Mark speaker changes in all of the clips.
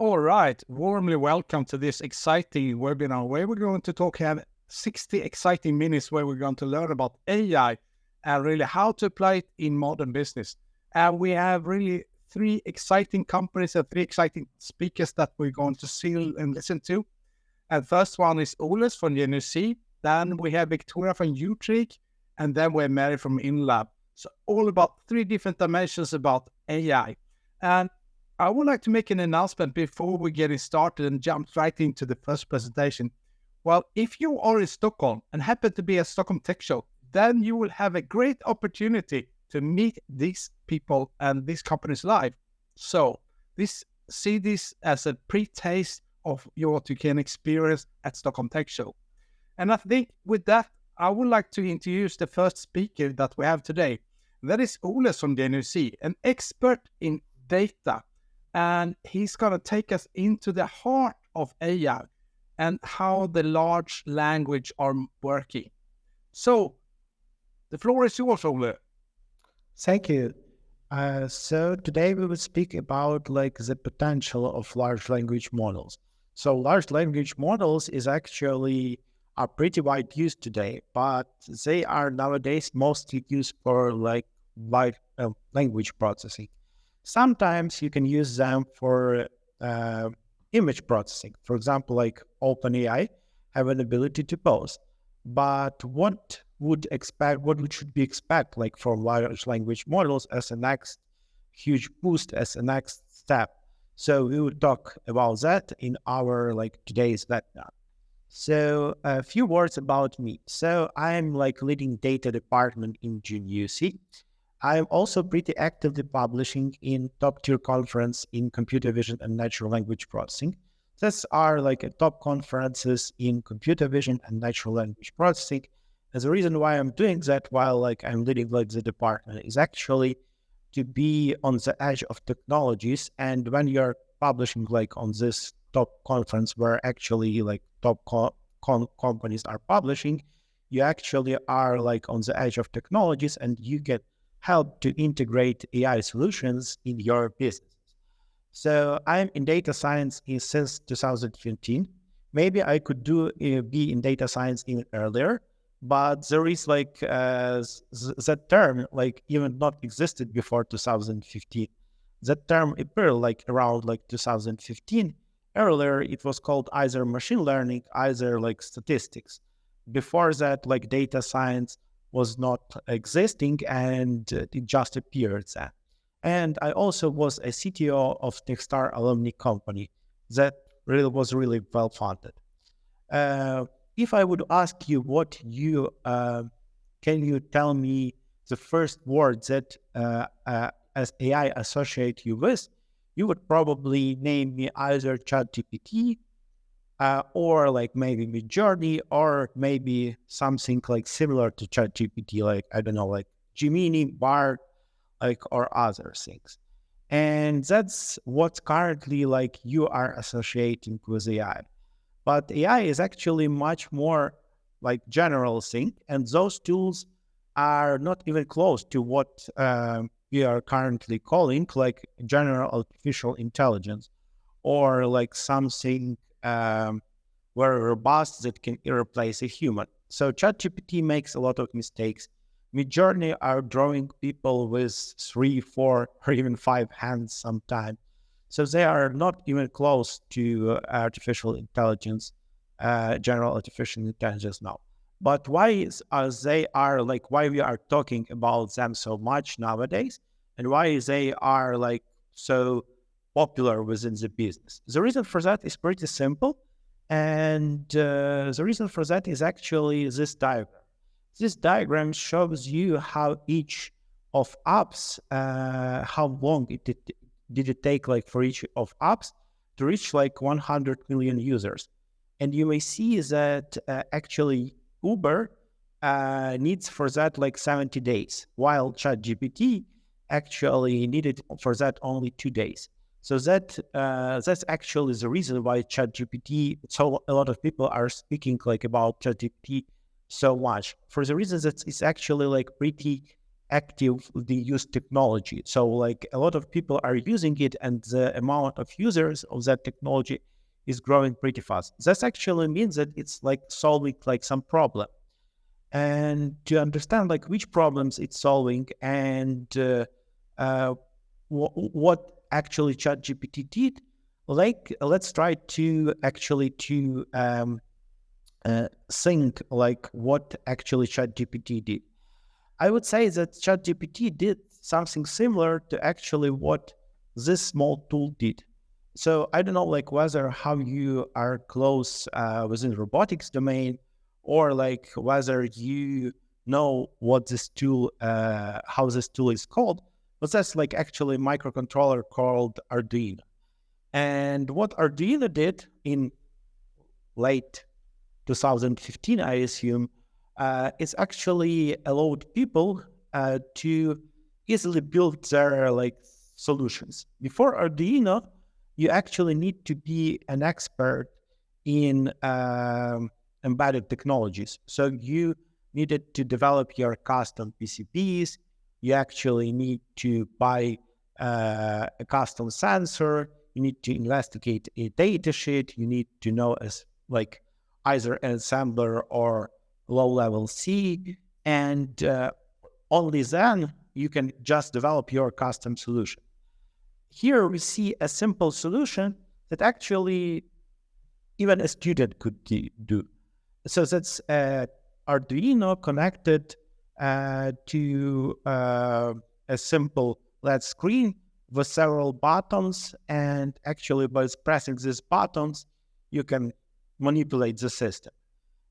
Speaker 1: All right, warmly welcome to this exciting webinar where we're going to have 60 exciting minutes where we're going to learn about AI and really how to apply it in modern business. And we have really three exciting companies and three exciting speakers that we're going to see and listen to. And first one is Oles from Geniusee, then we have Victoria from uTrigg, and then we have Mary from InDevLab. So all about three different dimensions about AI. And I would like to make an announcement before we get it started and jump right into the first presentation. Well, if you are in Stockholm and happen to be at Stockholm Tech Show, then you will have a great opportunity to meet these people and these companies live. So see this as a pre-taste of what you can experience at Stockholm Tech Show. And I think with that, I would like to introduce the first speaker that we have today. That is Oles from Geniusee, an expert in data. And he's going to take us into the heart of AI and how the large language are working. So, the floor is yours, Ole.
Speaker 2: Thank you. So today we will speak about the potential of large language models. So large language models are pretty wide used today, but they are nowadays mostly used for language processing. Sometimes you can use them for image processing. For example, like OpenAI have an ability to pose. But what we should be expect from large language models as a next huge boost, as a next step? So we will talk about that in our today's webinar. So a few words about me. So I'm leading data department in Geniusee. I'm also pretty actively publishing in top-tier conference in computer vision and natural language processing. These are top conferences in computer vision and natural language processing. And the reason why I'm doing that while I'm leading the department is actually to be on the edge of technologies. And when you're publishing on this top conference where actually top companies are publishing, you actually are on the edge of technologies and you get help to integrate AI solutions in your business. So I'm in data science since 2015. Maybe I could be in data science even earlier, but there is that term even not existed before 2015. That term appeared around 2015. Earlier, it was called either machine learning, either statistics. Before that, data science was not existing and it just appeared there. And I also was a CTO of Techstar alumni company that was really well funded. If I would ask you can you tell me the first word that as AI associate you with, you would probably name me either ChatGPT, or maybe Midjourney, or maybe something similar to ChatGPT, I don't know, Gemini, Bard, or other things. And that's what currently you are associating with AI. But AI is actually much more general thing, and those tools are not even close to what we are currently calling general artificial intelligence, or something very robust that can replace a human. So ChatGPT makes a lot of mistakes. Midjourney are drawing people with 3, 4, or even 5 hands sometimes. So they are not even close to artificial intelligence, general artificial intelligence now. But why we are talking about them so much nowadays, and why they are so popular within the business? The reason for that is pretty simple. And the reason for that is actually this diagram. This diagram shows you how each of apps, how long did it take for each of apps to reach 100 million users. And you may see that actually Uber needs for that 70 days, while ChatGPT actually needed for that only 2 days. So that's actually the reason why ChatGPT, so a lot of people are speaking about ChatGPT so much, for the reason that it's actually pretty actively use technology. So like a lot of people are using it, and the amount of users of that technology is growing pretty fast. That actually means that it's like solving like some problem. And to understand like which problems it's solving and what actually ChatGPT did, like let's try to actually to think like what actually ChatGPT did. I would say that ChatGPT did something similar to actually what this small tool did. So I don't know, like whether how you are close within robotics domain, or like whether you know what this tool, how this tool is called, but that's like actually a microcontroller called Arduino. And what Arduino did in late 2015, I assume, it's actually allowed people to easily build their like solutions. Before Arduino, you actually need to be an expert in embedded technologies. So you needed to develop your custom PCBs. You actually need to buy a custom sensor. You need to investigate a data sheet. You need to know as like either an assembler or low-level C, and only then you can just develop your custom solution. Here we see a simple solution that actually even a student could do. So that's Arduino connected to a simple LED screen with several buttons, and actually by pressing these buttons, you can manipulate the system.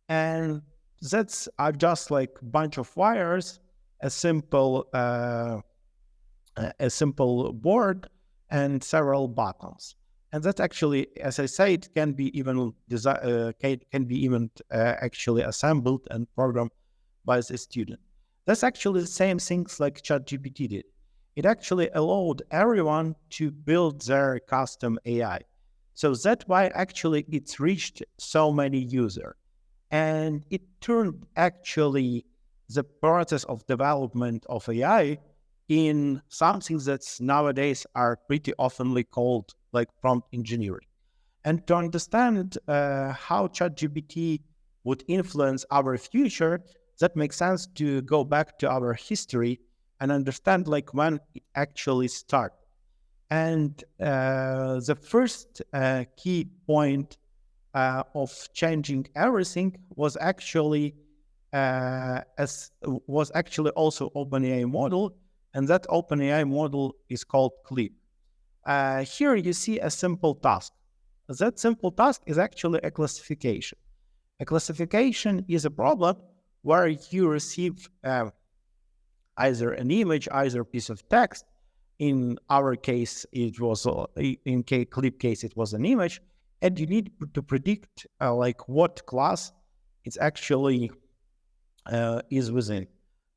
Speaker 2: And that's just like a bunch of wires, a simple board, and several buttons. And that actually, as I say, it can be even actually assembled and programmed by the student. That's actually the same things like ChatGPT did. It actually allowed everyone to build their custom AI. So that's why actually it's reached so many users. And it turned actually the process of development of AI in something that's nowadays are pretty oftenly called like prompt engineering. And to understand how ChatGPT would influence our future, that makes sense to go back to our history and understand like when it actually started. And the first key point of changing everything was actually also OpenAI model, and that OpenAI model is called Clip. Here you see a simple task. That simple task is actually a classification. A classification is a problem where you receive either an image, either a piece of text. In our case, it was in Clip case, it was an image, and you need to predict like what class it's actually is within.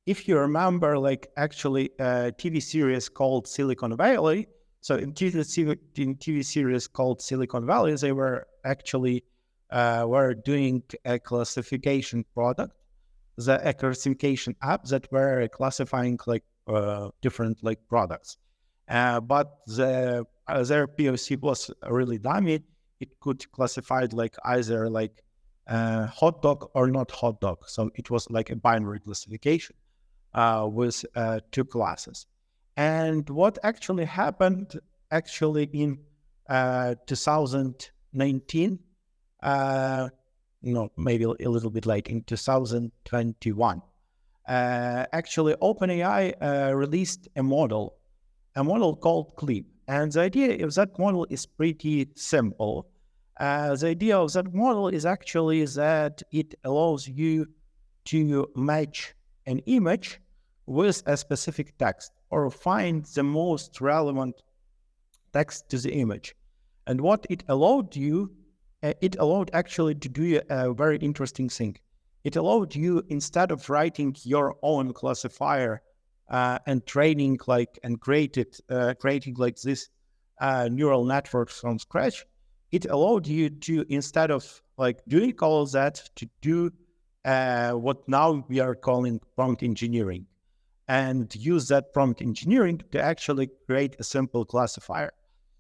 Speaker 2: If you remember, like actually a TV series called Silicon Valley. So in TV series called Silicon Valley, they were actually were doing a classification product, a classification app that were classifying like different like products. But their POC was really dummy. It could classify like either like hot dog or not hot dog. So it was like a binary classification with two classes. And what actually happened actually in 2019, maybe a little bit late, in 2021, actually OpenAI released a model called Clip. And the idea of that model is pretty simple. The idea of that model is actually that it allows you to match an image with a specific text or find the most relevant text to the image. And what it allowed actually to do a very interesting thing. It allowed you, instead of writing your own classifier and training creating like this neural networks from scratch, it allowed you to, instead of like doing all of that, to do what now we are calling prompt engineering. and use that prompt engineering to actually create a simple classifier.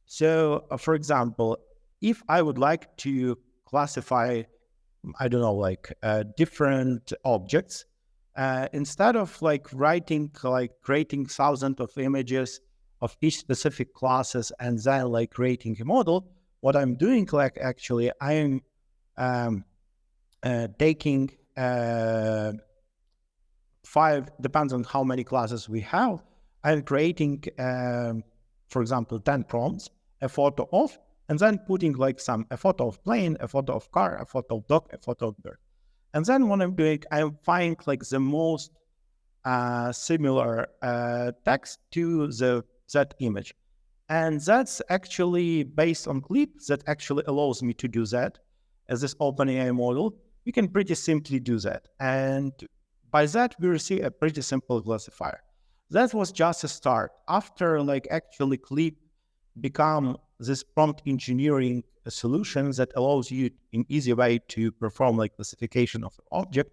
Speaker 2: So, for example, if I would like to classify, I don't know, like different objects, instead of like creating thousands of images of each specific classes and then like creating a model, what I'm doing, like actually I'm taking 5, depends on how many classes we have. I'm creating, for example, 10 prompts, a photo of, and then putting like a photo of plane, a photo of car, a photo of dog, a photo of bird. And then what I'm doing, I'm finding like the most similar text to that image. And that's actually based on clip that actually allows me to do that. As this OpenAI model, you can pretty simply do that. And by that, we receive a pretty simple classifier. That was just a start. After like actually clip become this prompt engineering solution that allows you in easy way to perform like classification of an object.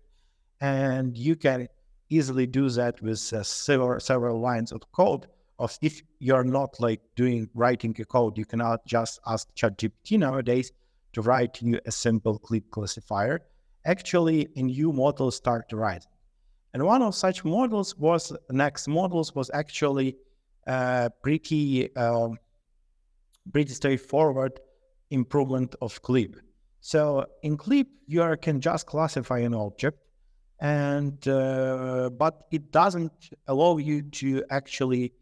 Speaker 2: And you can easily do that with several lines of code. Of if you're not like writing a code, you cannot just ask ChatGPT nowadays to write you a simple clip classifier. Actually, a new model start to rise. And one of such models was actually pretty straightforward improvement of clip. So in clip, you can just classify an object, and but it doesn't allow you to actually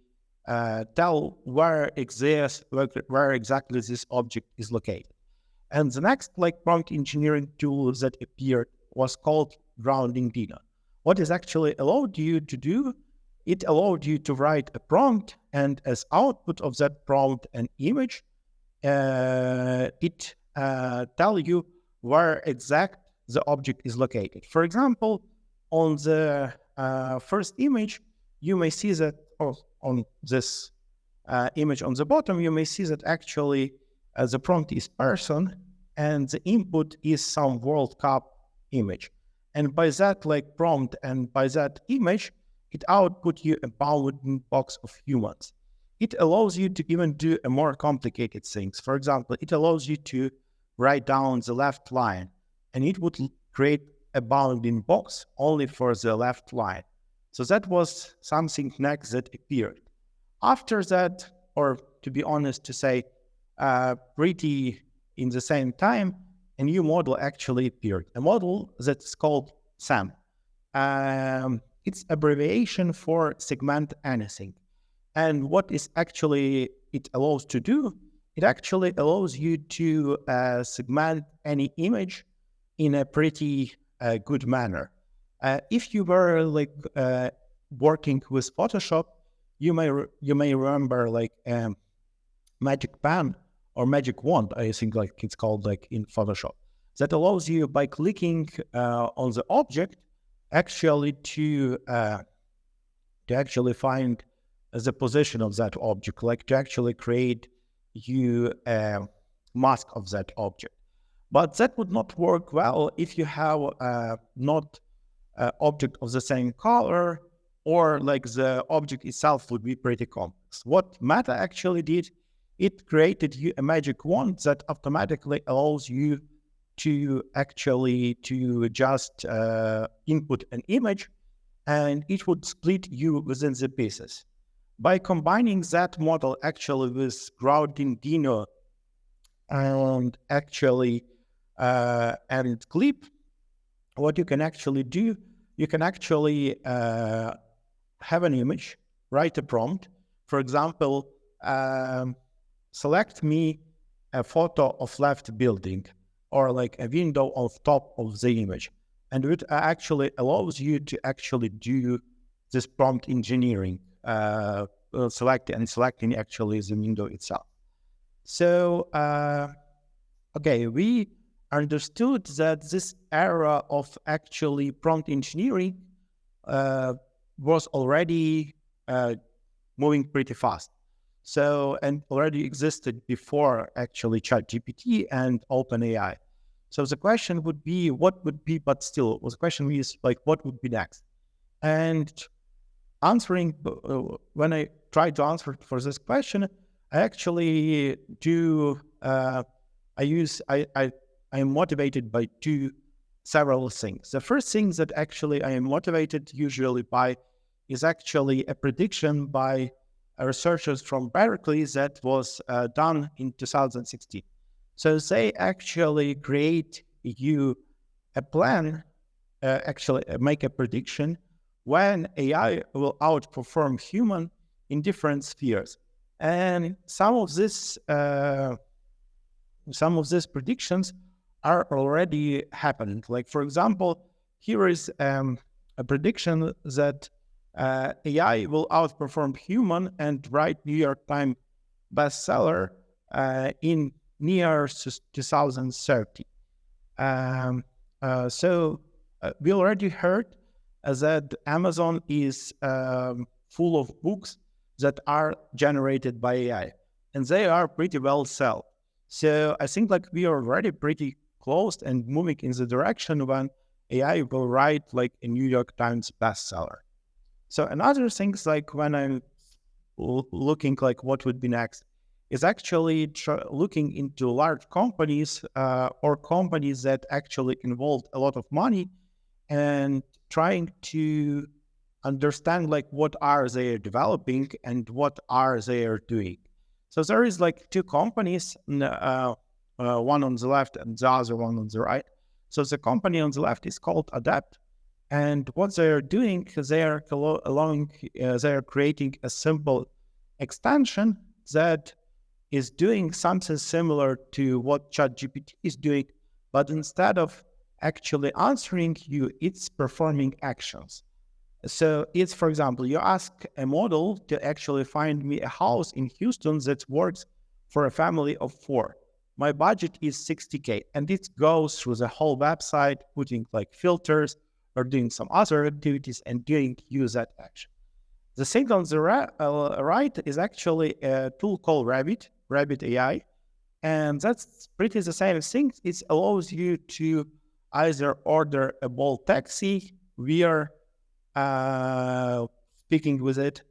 Speaker 2: tell where exactly this object is located. And the next like prompt engineering tool that appeared was called grounding Dino. What is actually allowed you to do, it allowed you to write a prompt, and as output of that prompt an image, it tell you where exact the object is located. For example, on the first image, you may see that, or on this image on the bottom, you may see that actually the prompt is person and the input is some World Cup image. And by that like prompt and by that image, it output you a bounding box of humans. It allows you to even do a more complicated things. For example, it allows you to write down the left line, and it would create a bounding box only for the left line. So that was something next that appeared. After that, or to be honest to say, pretty in the same time, a new model actually appeared, a model that's called SAM. It's abbreviation for segment anything. And what is actually it allows to do, it actually allows you to segment any image in a pretty good manner. If you were like working with Photoshop, you may remember like magic pen or magic wand, I think like it's called like in Photoshop, that allows you by clicking on the object actually to actually find the position of that object, like to actually create you a mask of that object. But that would not work well if you have not object of the same color, or like the object itself would be pretty complex. What Meta actually did, it created you a magic wand that automatically allows you to actually to just input an image, and it would split you within the pieces. By combining that model actually with grounding Dino and actually and clip, what you can actually do, you can actually have an image, write a prompt. For example, select me a photo of left building, or like a window on top of the image. And it actually allows you to actually do this prompt engineering, selecting actually the window itself. So, okay, we understood that this era of actually prompt engineering was already moving pretty fast. So, and already existed before actually ChatGPT and OpenAI. So the question would be, what would be, but still, the question is like, what would be next? And when I try to answer for this question, I actually do. I am motivated by several things. The first thing that actually I am motivated usually by is actually a prediction by researchers from Berkeley that was done in 2016. So they actually create you a plan, actually make a prediction when AI will outperform human in different spheres. And some of these predictions are already happening. Like, for example, here is a prediction that AI will outperform human and write New York Times bestseller in near 2030. So we already heard that Amazon is full of books that are generated by AI, and they are pretty well sold. So I think like we are already pretty close and moving in the direction when AI will write like a New York Times bestseller. So another things like when I'm looking like what would be next is actually looking into large companies or companies that actually involved a lot of money and trying to understand like what are they developing and what are they doing. So there is like two companies, one on the left and the other one on the right. So the company on the left is called Adapt. And what they are doing, they are creating a simple extension that is doing something similar to what ChatGPT is doing, but instead of actually answering you, it's performing actions. So it's, for example, you ask a model to actually find me a house in Houston that works for a family of 4. My budget is $60K, and it goes through the whole website, putting like filters or doing some other activities and doing use that action. The thing on the right is actually a tool called Rabbit AI, and that's pretty the same thing. It allows you to either order a Bolt taxi via speaking with it,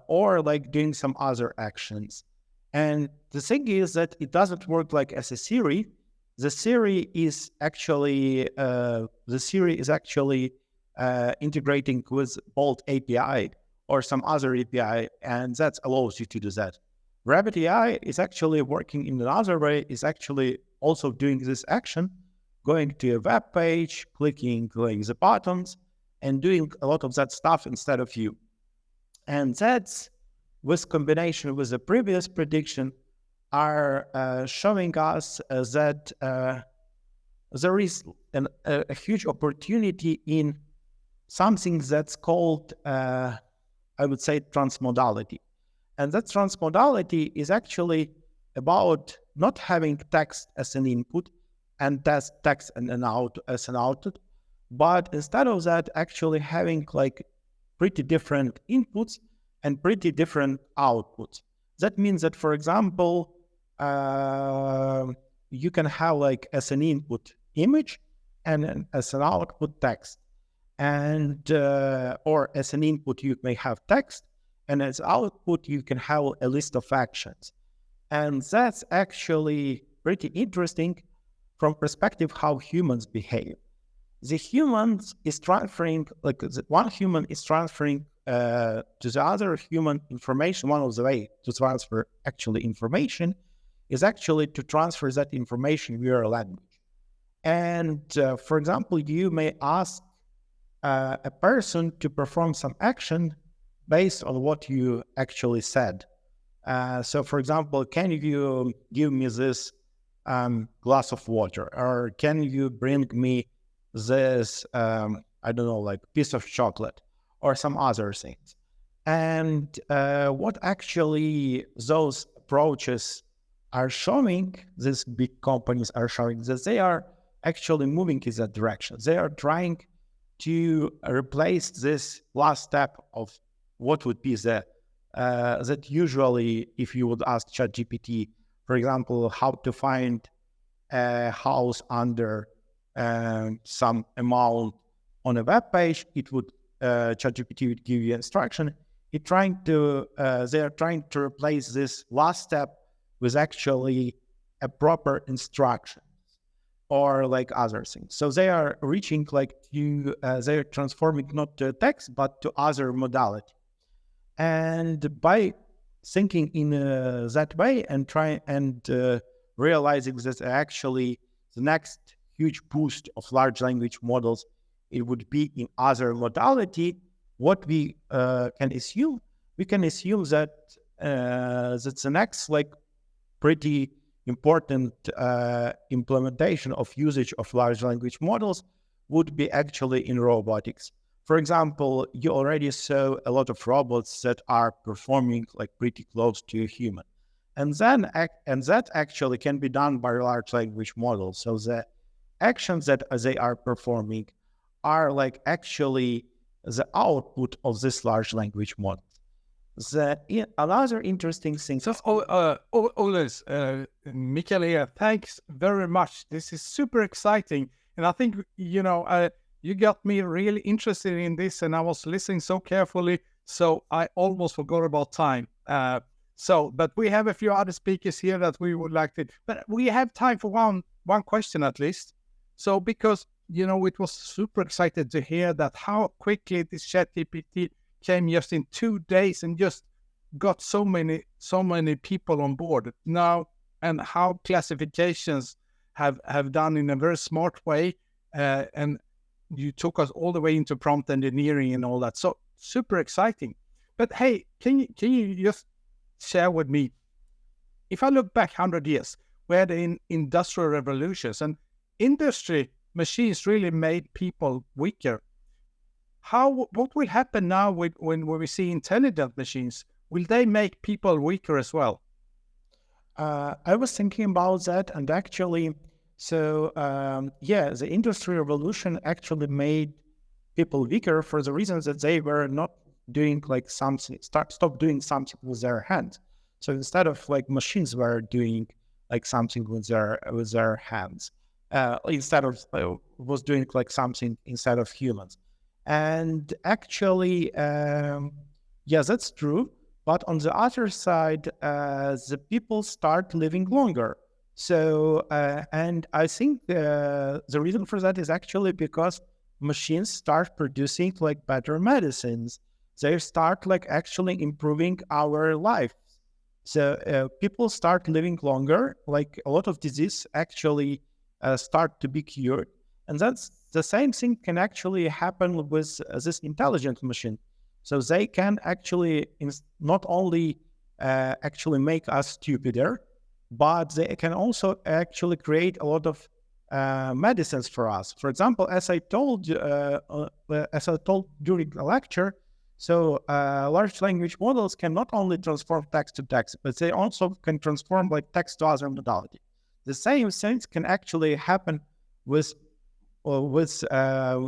Speaker 2: or like doing some other actions. And the thing is that it doesn't work like as a Siri. The Siri is actually integrating with Bolt API or some other API, and that allows you to do that. Rabbit AI is actually working in another way, is actually also doing this action, going to a web page, clicking like the buttons, and doing a lot of that stuff instead of you. And that's, with combination with the previous prediction, are showing us that there is a huge opportunity in something that's called, I would say, transmodality. And that transmodality is actually about not having text as an input and text as an output, but instead of that, actually having like pretty different inputs and pretty different outputs. That means that, for example, you can have like as an input image and as an output text, and or as an input you may have text, and as output you can have a list of actions. And that's actually pretty interesting from perspective how humans behave. The humans is transferring, like one human is transferring to the other human information. One of the way to transfer actually information is actually to transfer that information via language. And for example, you may ask a person to perform some action based on what you actually said. So for example, can you give me this glass of water, or can you bring me this, I don't know, like piece of chocolate or some other things. And what actually those approaches are showing, these big companies are showing that they are actually moving in that direction. They are trying to replace this last step of what would be the, that usually if you would ask ChatGPT, for example, how to find a house under some amount on a web page, it would ChatGPT would give you instruction, they are trying to replace this last step with actually a proper instruction or like other things. So they are reaching like to, they are transforming not to text, but to other modality. And by thinking in that way and realizing that actually the next huge boost of large language models, it would be in other modality, what we can assume that that's the next like pretty important implementation of usage of large language models would be actually in robotics. For example, you already saw a lot of robots that are performing like pretty close to a human. And that actually can be done by large language models. So the actions that they are performing are like actually the output of this large language model. Another interesting thing.
Speaker 1: So, Oles, Mikael here, thanks very much. This is super exciting. And I think, you got me really interested in this, and I was listening so carefully, so I almost forgot about time. But we have a few other speakers here that we would like to, but we have time for one question at least. So because, it was super excited to hear that how quickly this ChatGPT came just in 2 days and just got so many people on board now, and how classifications have done in a very smart way, and you took us all the way into prompt engineering and all that. So super exciting. But hey, can you just share with me, if I look back 100 years, we had in industrial revolutions, and industry machines really made people weaker. What will happen now when we see intelligent machines? Will they make people weaker as well?
Speaker 2: I was thinking about that, and actually, the Industrial Revolution actually made people weaker for the reasons that they were not doing like something, stop doing something with their hands. So instead of like machines were doing like something with their hands, instead of was doing like something instead of humans. And actually, that's true. But on the other side, the people start living longer. So, and I think the reason for that is actually because machines start producing like better medicines. They start like actually improving our life. So people start living longer, like a lot of disease actually start to be cured. And that's the same thing can actually happen with this intelligent machine. So they can actually not only actually make us stupider, but they can also actually create a lot of medicines for us. For example, as I told during the lecture, so large language models can not only transform text to text, but they also can transform like text to other modality. The same things can actually happen with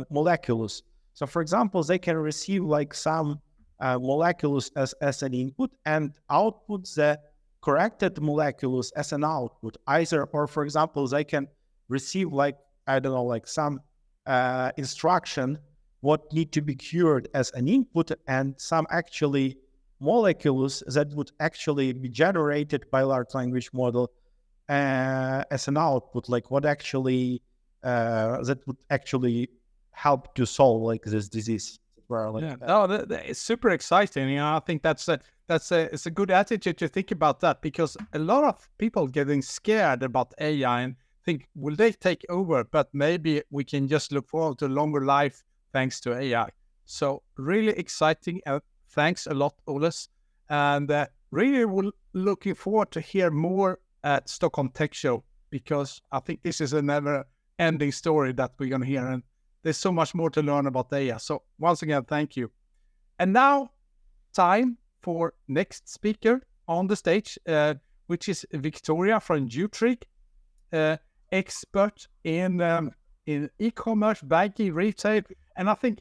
Speaker 2: molecules. So, for example, they can receive like some molecules as an input and output the corrected molecules as an output. Or for example, they can receive like, I don't know, like some instruction what need to be cured as an input, and some actually molecules that would actually be generated by large language model as an output, like what actually that would actually help to solve like this disease.
Speaker 1: It's super exciting. I think it's a good attitude to think about that, because a lot of people getting scared about AI and think, will they take over? But maybe we can just look forward to longer life thanks to AI. So really exciting. Thanks a lot, Oles. And really looking forward to hear more at Stockholm Tech Show, because I think this is a never-ending story that we're going to hear. And there's so much more to learn about AI. So once again, thank you. And now, time for next speaker on the stage, which is Victoria from uTrigg, expert in e-commerce, banking, retail. And I think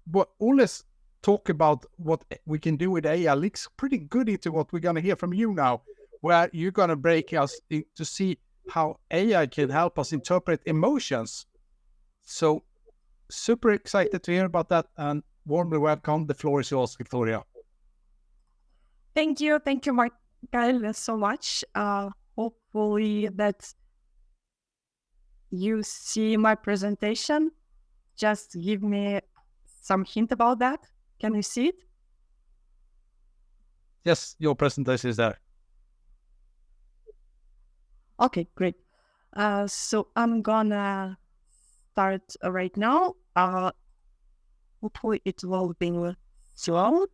Speaker 1: what Oles talk about what we can do with AI links pretty good into what we're going to hear from you now, where you're going to break us to see how AI can help us interpret emotions. So super excited to hear about that, and warmly welcome. The floor is yours, Victoria.
Speaker 3: Thank you, Michael, so much. Hopefully that you see my presentation. Just give me some hint about that. Can you see it?
Speaker 1: Yes, your presentation is there.
Speaker 3: Okay, great. So I'm gonna start right now. Hopefully it will be slow.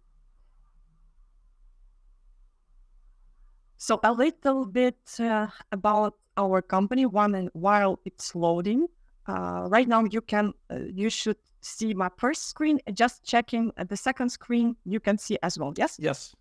Speaker 3: So a little bit about our company while it's loading. Right now you should see my first screen. Just checking the second screen, you can see as well. Yes?
Speaker 1: Yes.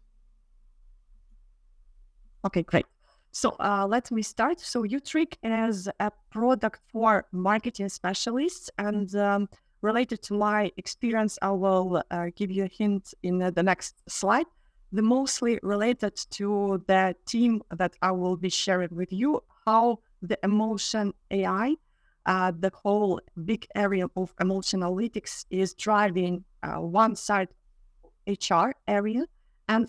Speaker 3: Okay, great. So let me start. So uTrigg is a product for marketing specialists, and related to my experience, I will give you a hint in the next slide. The mostly related to the team that I will be sharing with you, how the emotion AI, the whole big area of emotion analytics is driving one side HR area and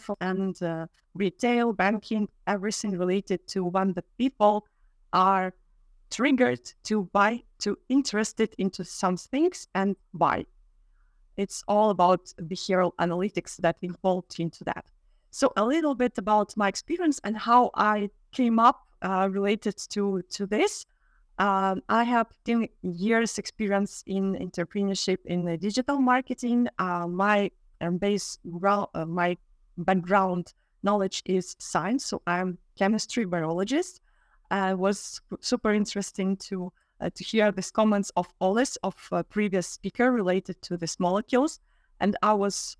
Speaker 3: retail, banking, everything related to when the people are triggered to buy, to interested into some things and buy. It's all about behavioral analytics that involved into that. So a little bit about my experience and how I came up related to this. I have 10 years experience in entrepreneurship in digital marketing. My background knowledge is science, so I'm chemistry biologist. Was super interesting to hear these comments of Oles, of previous speaker related to these molecules, and I was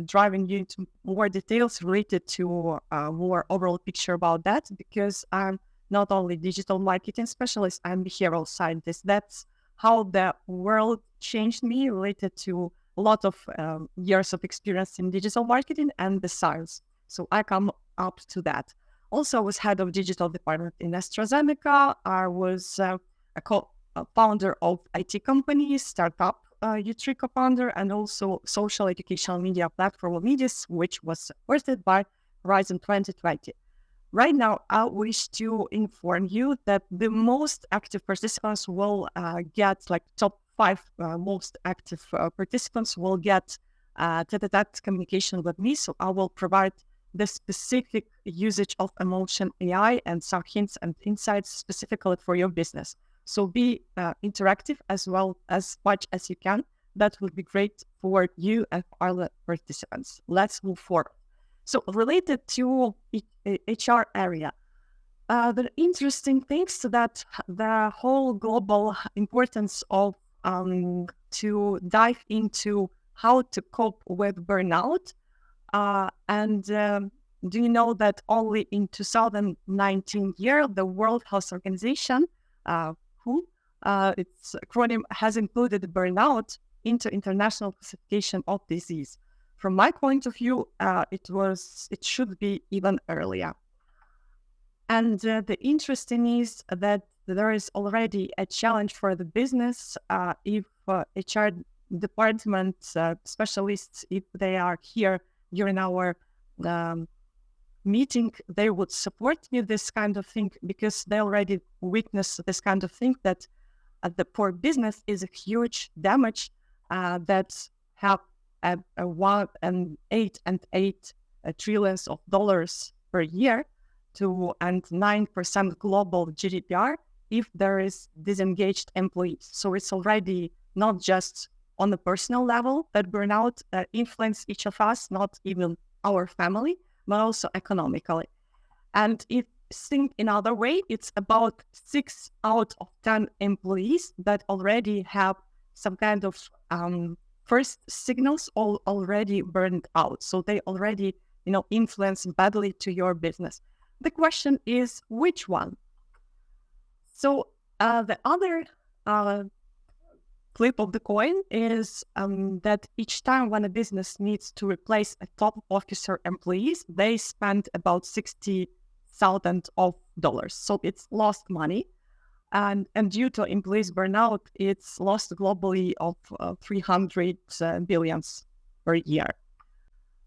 Speaker 3: driving you into more details related to more overall picture about that, because I'm not only digital marketing specialist, I'm behavioral scientist. That's how the world changed me related to a lot of years of experience in digital marketing and the science. So I come up to that. Also, I was head of digital department in AstraZeneca. I was a founder of IT company, startup, uTrigg co-founder, and also social educational media platform Medius, which was supported by Horizon 2020. Right now, I wish to inform you that the most active participants will get, like top 5 most active participants will get tete-a-tete communication with me. So I will provide the specific usage of emotion AI and some hints and insights specifically for your business. So be interactive as well as much as you can. That would be great for you and other participants. Let's move forward. So related to HR area, the interesting things that the whole global importance of to dive into how to cope with burnout. Do you know that only in 2019 year, the World Health Organization, WHO, its acronym, has included burnout into international classification of disease. From my point of view, it should be even earlier. And the interesting is that there is already a challenge for the business if HR department specialists, if they are here during our meeting, they would support me this kind of thing, because they already witnessed this kind of thing, that the poor business is a huge damage that have a 1.8 trillions of dollars per year and 9% global GDPR if there is disengaged employees. So it's already not just on the personal level that burnout influence each of us, not even our family, but also economically. And if think in other way, it's about 6 out of 10 employees that already have some kind of first signals already burned out. So they already, influence badly to your business. The question is, which one? So the other flip of the coin is that each time when a business needs to replace a top officer employees, they spend about $60,000. So it's lost money. And due to employees burnout, it's lost globally of 300 billions per year.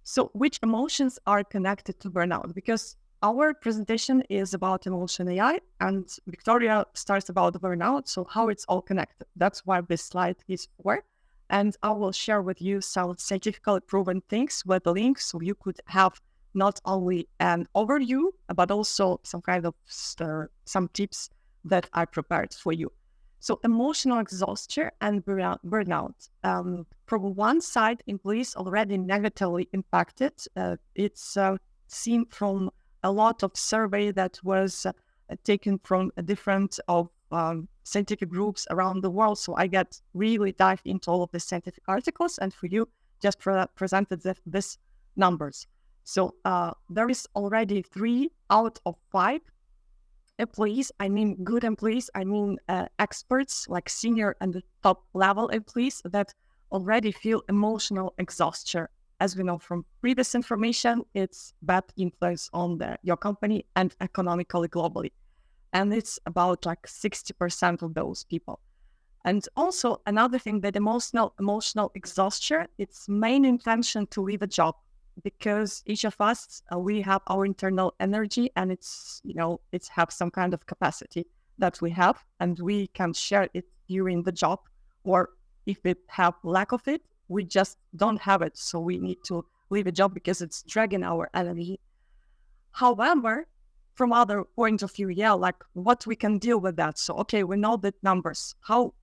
Speaker 3: So which emotions are connected to burnout? Because our presentation is about emotion AI, and Victoria starts about burnout. So how it's all connected. That's why this slide is for. And I will share with you some scientifically proven things with the links, so you could have not only an overview, but also some kind of some tips that I prepared for you. So emotional exhaustion and burnout. From one side, employees already negatively impacted. It's seen from a lot of survey that was taken from a different of scientific groups around the world. So I get really dive into all of the scientific articles, and for you, just presented this numbers. So there is already 3 out of 5 employees, I mean good employees, I mean experts like senior and the top level employees that already feel emotional exhaustion. As we know from previous information, it's bad influence on your company and economically globally. And it's about like 60% of those people. And also another thing, that emotional exhaustion, its main intention to leave a job, because each of us, we have our internal energy, and it's have some kind of capacity that we have, and we can share it during the job, or if we have lack of it, we just don't have it. So we need to leave a job because it's dragging our energy. However, from other point of view, like what we can deal with that. So, okay, we know the numbers, how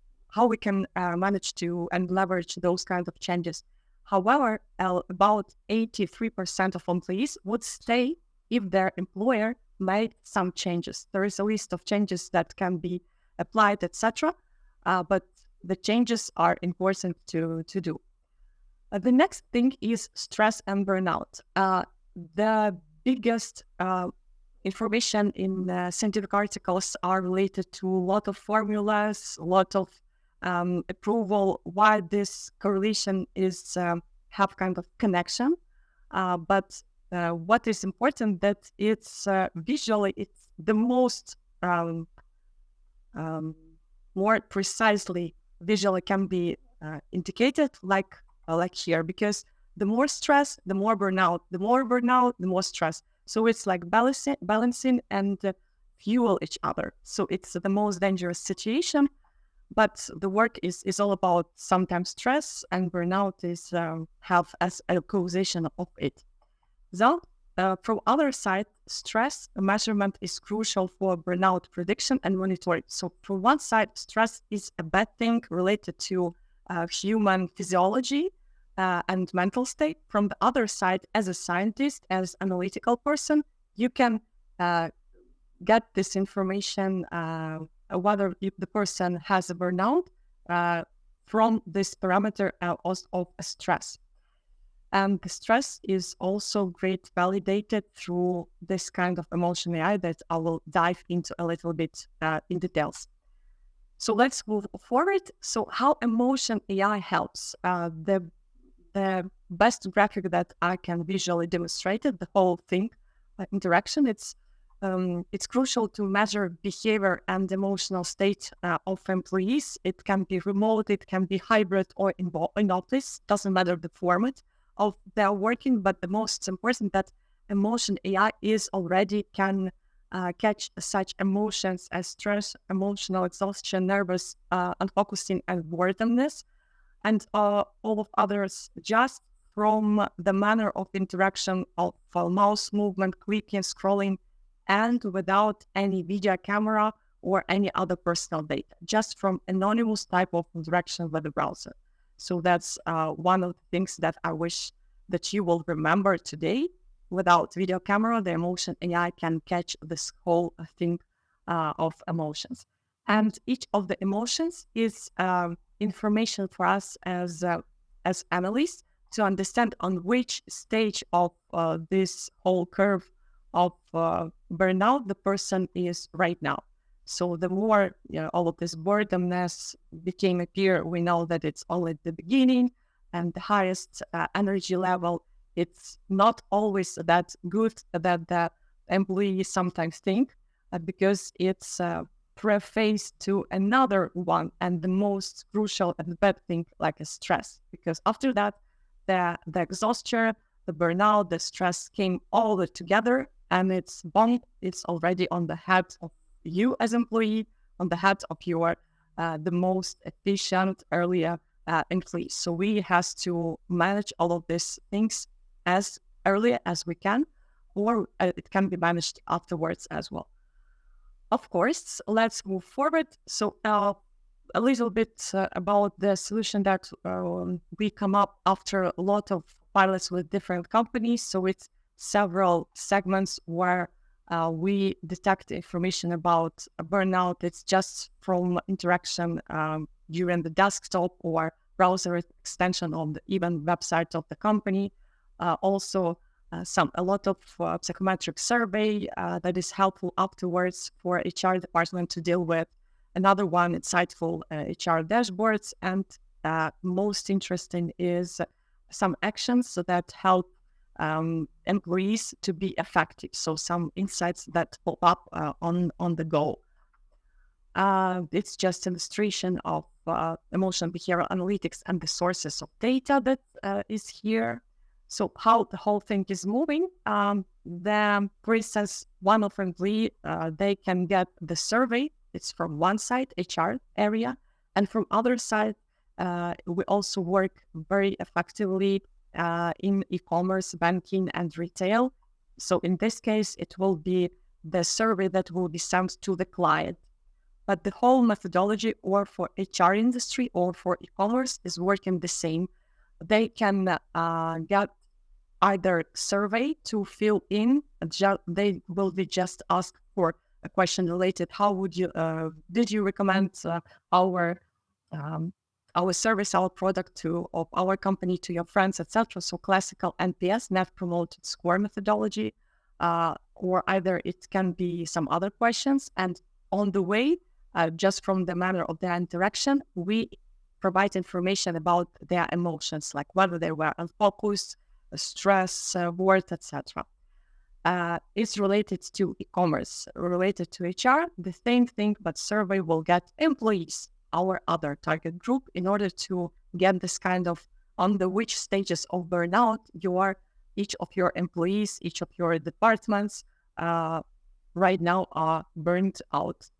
Speaker 3: we can manage to and leverage those kinds of changes. However, about 83% of employees would stay if their employer made some changes. There is a list of changes that can be applied, etc. But the changes are important to do. The next thing is stress and burnout. The biggest information in scientific articles are related to a lot of formulas, a lot of approval, why this correlation is have kind of connection. But what is important that it's visually, it's the most more precisely visually can be indicated like here, because the more stress, the more burnout, the more burnout, the more stress. So it's like balancing and fuel each other. So it's the most dangerous situation. But the work is all about sometimes stress, and burnout is have as a causation of it. So from other side, stress measurement is crucial for burnout prediction and monitoring. So from one side, stress is a bad thing related to human physiology and mental state. From the other side, as a scientist, as analytical person, you can get this information whether if the person has a burnout from this parameter of stress. And the stress is also great validated through this kind of emotion AI that I will dive into a little bit in details. So let's move forward. So how emotion AI helps? The best graphic that I can visually demonstrate it, the whole thing, interaction, it's crucial to measure behavior and emotional state of employees. It can be remote, it can be hybrid, or in office, doesn't matter the format of their working, but the most important that emotion AI is already can catch such emotions as stress, emotional exhaustion, nervous, unfocusing, and boredomness, and all of others just from the manner of interaction of mouse movement, clicking, scrolling, and without any video camera or any other personal data, just from anonymous type of interaction with the browser. So that's one of the things that I wish that you will remember today. Without video camera, the emotion AI can catch this whole thing of emotions. And each of the emotions is information for us as analysts to understand on which stage of this whole curve of burnout the person is right now. So the more all of this boredomness became appear, we know that it's only at the beginning, and the highest energy level, it's not always that good that the employees sometimes think, because it's preface to another one, and the most crucial and bad thing, like a stress, because after that, the exhaustion, the burnout, the stress came all together, and it's already on the head of you as employee, on the head of your the most efficient earlier employees. So we has to manage all of these things as early as we can, or it can be managed afterwards as well. Of course, let's move forward. So a little bit about the solution that we come up after a lot of pilots with different companies. So it's several segments where we detect information about burnout. It's just from interaction during the desktop or browser extension on the even website of the company. Also, a lot of psychometric survey that is helpful afterwards for HR department to deal with. Another one, insightful HR dashboards, and most interesting is some actions that help employees to be effective. So some insights that pop up on the go. It's just illustration of emotional behavioral analytics and the sources of data that is here. So how the whole thing is moving. For instance, one of employee, they can get the survey. It's from one side, HR area, and from other side, we also work very effectively in e-commerce, banking, and retail. So in this case, it will be the survey that will be sent to the client. But the whole methodology, or for HR industry or for e-commerce, is working the same. They can get either survey to fill in. They will be just asked for a question related: how would you did you recommend our service, our product of our company to your friends, etc. So classical NPS, Net Promoter Score methodology, or either it can be some other questions. And on the way, just from the manner of their interaction, we provide information about their emotions, like whether they were unfocused, stress, worth, etc. It's related to e-commerce, related to HR, the same thing, but survey will get employees, our other target group, in order to get this kind of on the which stages of burnout each of your employees, each of your departments right now are burned out.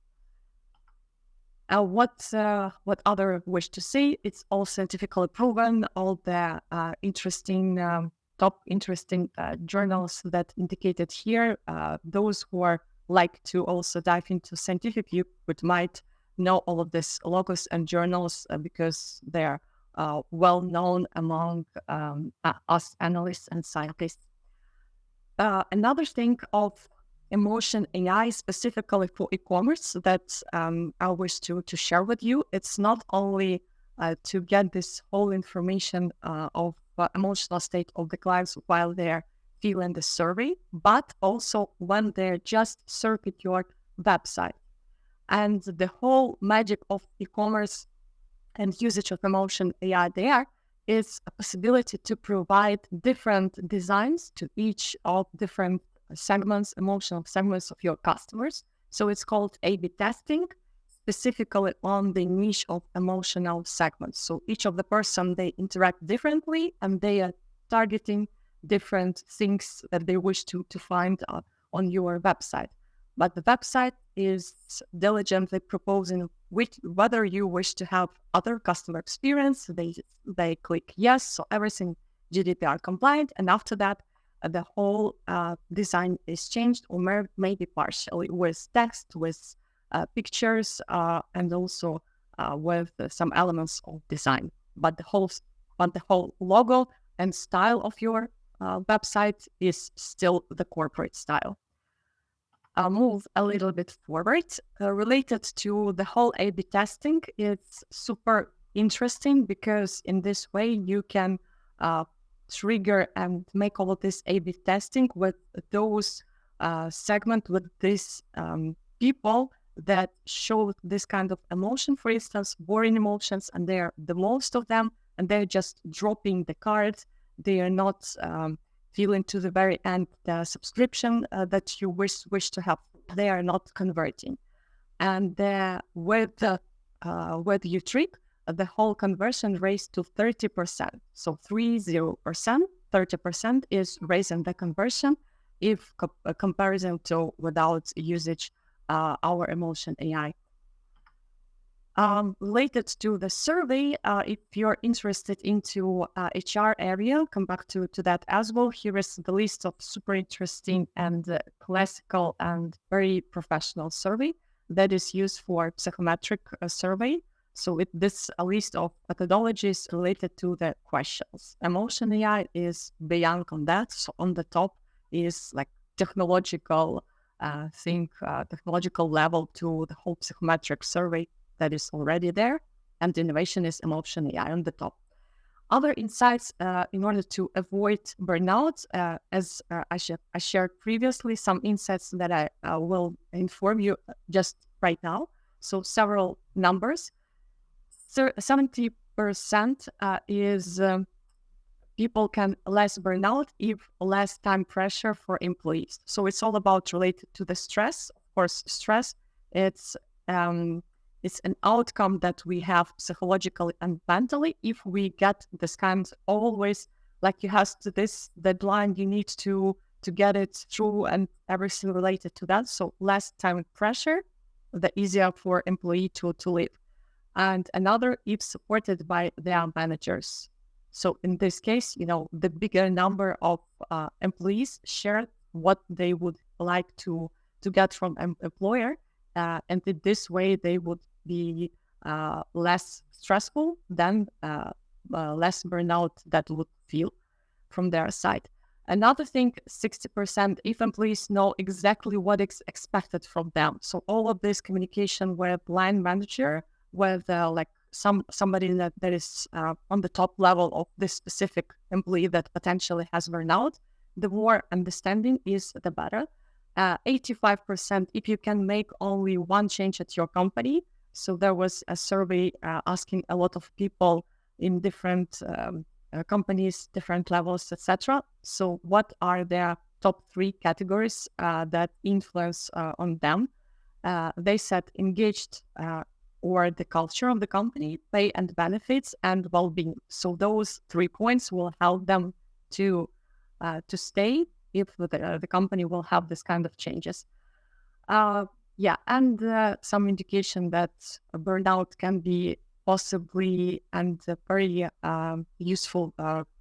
Speaker 3: What other wish to say? It's all scientifically proven. All the top interesting journals that indicated here. Those who are like to also dive into scientific view might know all of these logos and journals because they are well known among us analysts and scientists. Another thing of emotion AI specifically for e-commerce that I wish to share with you. It's not only to get this whole information of emotional state of the clients while they're filling the survey, but also when they're just surfing your website. And the whole magic of e-commerce and usage of emotion AI there is a possibility to provide different designs to each of different segments, emotional segments of your customers. So it's called A/B testing, specifically on the niche of emotional segments. So each of the person, they interact differently and they are targeting different things that they wish to find on your website. But the website is diligently proposing whether you wish to have other customer experience. They click yes, so everything GDPR compliant, and after that, the whole design is changed, or maybe partially with text, with pictures, and also with some elements of design. But the whole logo and style of your website is still the corporate style. I'll move a little bit forward. Related to the whole A/B testing, it's super interesting because in this way you can trigger and make all of this A/B testing with those segment, with these people that show this kind of emotion, for instance, boring emotions, and they're the most of them, and they're just dropping the card. They are not feeling to the very end the subscription that you wish to have. They are not converting. And with uTrigg, the whole conversion raised to 30%. So 30%, 30% is raising the conversion if a comparison to without usage our emotion AI. Related to the survey, if you're interested into HR area, come back to that as well. Here is the list of super interesting and classical and very professional survey that is used for psychometric survey. So this a list of methodologies related to the questions. Emotion AI is beyond on that. So on the top is like technological technological level to the whole psychometric survey that is already there, and innovation is emotion AI on the top. Other insights in order to avoid burnout, as I shared previously, some insights that I will inform you just right now. So several numbers. 70% is people can less burnout if less time pressure for employees. So it's all about related to the stress. Of course, stress, it's an outcome that we have psychologically and mentally. If we get this kind always like you have to this deadline, you need to get it through and everything related to that. So less time pressure, the easier for employee to live. And another, if supported by their managers. So in this case, the bigger number of employees share what they would like to get from an employer. And in this way, they would be less stressful than less burnout that would feel from their side. Another thing, 60%, if employees know exactly what is expected from them. So all of this communication with line manager, with somebody that is on the top level of this specific employee that potentially has burnout, the more understanding is the better. 85%, if you can make only one change at your company. So there was a survey asking a lot of people in different companies, different levels, etc. So what are their top 3 categories that influence on them? They said engaged or the culture of the company, pay and benefits, and well-being. So those 3 points will help them to stay if the company will have this kind of changes. And some indication that burnout can be possibly and very useful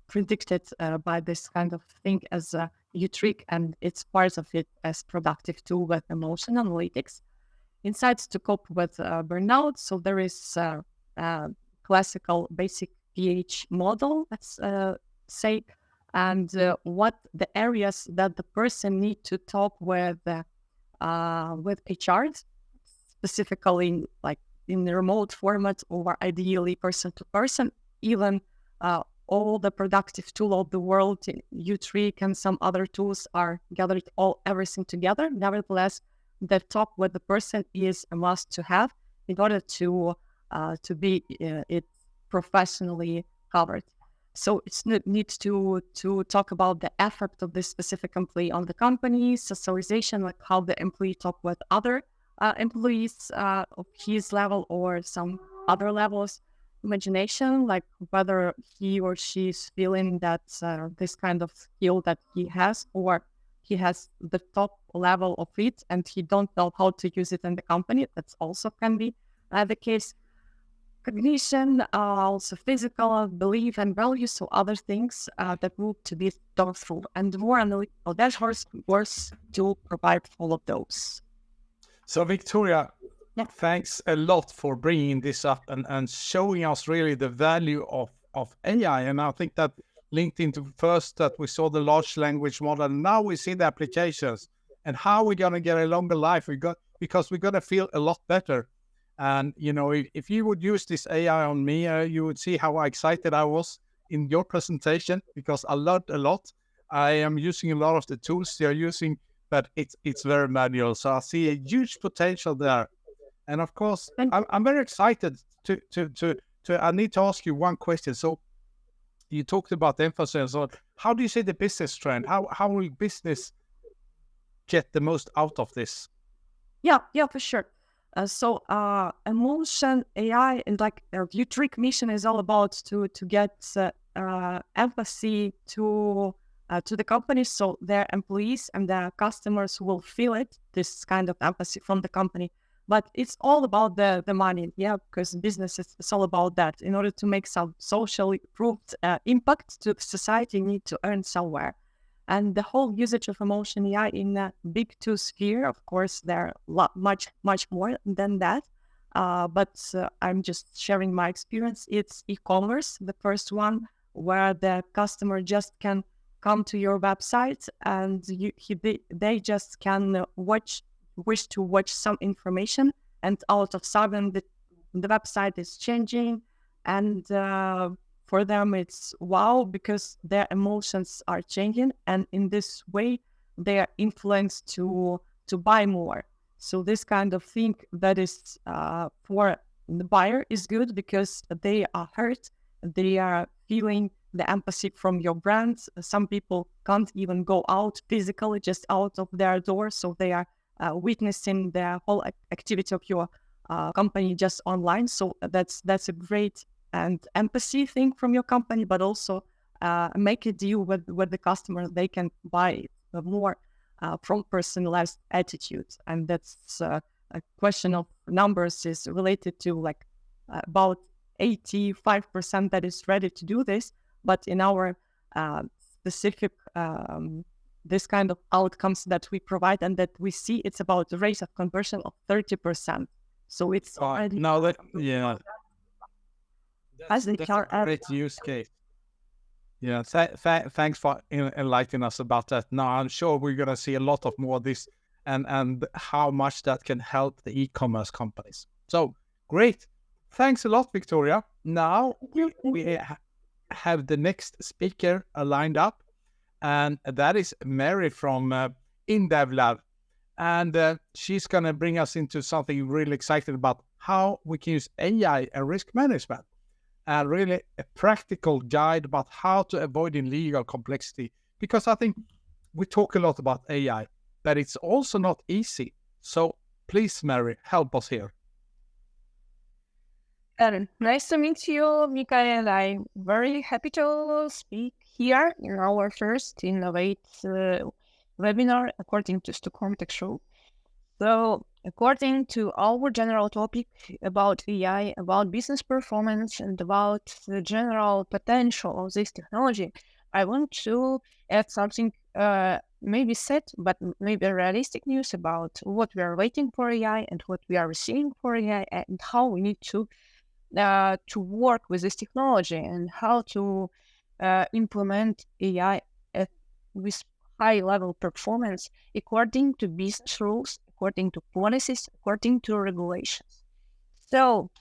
Speaker 3: predicted by this kind of thing as uTrigg, and it's part of it as productive tool with emotion analytics. Insights to cope with burnout. So there is classical basic PH model, let's say, and what the areas that the person need to talk with HR, specifically like in the remote format or ideally person to person, even all the productive tool of the world, uTrigg and some other tools are gathered everything together. Nevertheless, the talk with the person is a must to have in order to be it professionally covered. So it's needs to talk about the effect of this specific employee on the company, socialization, like how the employee talk with other employees of his level or some other levels, imagination, like whether he or she is feeling that this kind of skill that he has, or he has the top level of it and he don't know how to use it in the company. That's also can be the case. Cognition, also physical, belief and values, so other things that need to be thought through, and more analytical dashboards works to provide all of those.
Speaker 1: So Victoria, thanks a lot for bringing this up and showing us really the value of AI. And I think that linked into first that we saw the large language model, and now we see the applications and how we're going to get a longer life. Because we're going to feel a lot better. And, if you would use this AI on me, you would see how excited I was in your presentation, because I learned a lot. I am using a lot of the tools you're using, but it's very manual. So I see a huge potential there. And of course, I'm very excited to I need to ask you one question. So you talked about the emphasis on how do you see the business trend? How will business get the most out of this?
Speaker 3: Yeah, for sure. Emotion AI and like uTrigg mission is all about to get empathy to the company, so their employees and their customers will feel it, this kind of empathy from the company. But it's all about the money, yeah, because business is all about that. In order to make some socially proved impact to the society, you need to earn somewhere. And the whole usage of emotion AI in a big two sphere, of course, there are much more than that. But I'm just sharing my experience. It's e-commerce, the first one, where the customer just can come to your website and they just can wish to watch some information, and out of sudden the website is changing, and for them it's wow, because their emotions are changing, and in this way they are influenced to buy more. So this kind of thing that is for the buyer is good, because they are hurt, they are feeling the empathy from your brand. Some people can't even go out physically, just out of their door, so they are witnessing the whole activity of your company just online. So that's a great and empathy thing from your company, but also make a deal with the customer. They can buy more from personalized attitude. And that's a question of numbers is related to like about 85% that is ready to do this. But in our specific this kind of outcomes that we provide and that we see, it's about the rate of conversion of 30%. So it's already
Speaker 1: now that
Speaker 3: as
Speaker 1: that's a great use case. Yeah, thanks for enlightening us about that. Now I'm sure we're gonna see a lot of more of this, and how much that can help the e-commerce companies. So great, thanks a lot, Victoria. Now we have the next speaker lined up, and that is Mary from InDevLab. And she's going to bring us into something really exciting about how we can use AI and risk management, and really a practical guide about how to avoid illegal complexity. Because I think we talk a lot about AI, but it's also not easy. So please, Mary, help us here.
Speaker 4: Nice to meet you, Mikael. I'm very happy to speak here in our first Innovate webinar according to Stockholm Tech Show. So, according to our general topic about AI, about business performance, and about the general potential of this technology, I want to add something maybe set, but maybe realistic news about what we are waiting for AI and what we are receiving for AI, and how we need to work with this technology, and how to implement AI with high-level performance according to business rules, according to policies, according to regulations. So,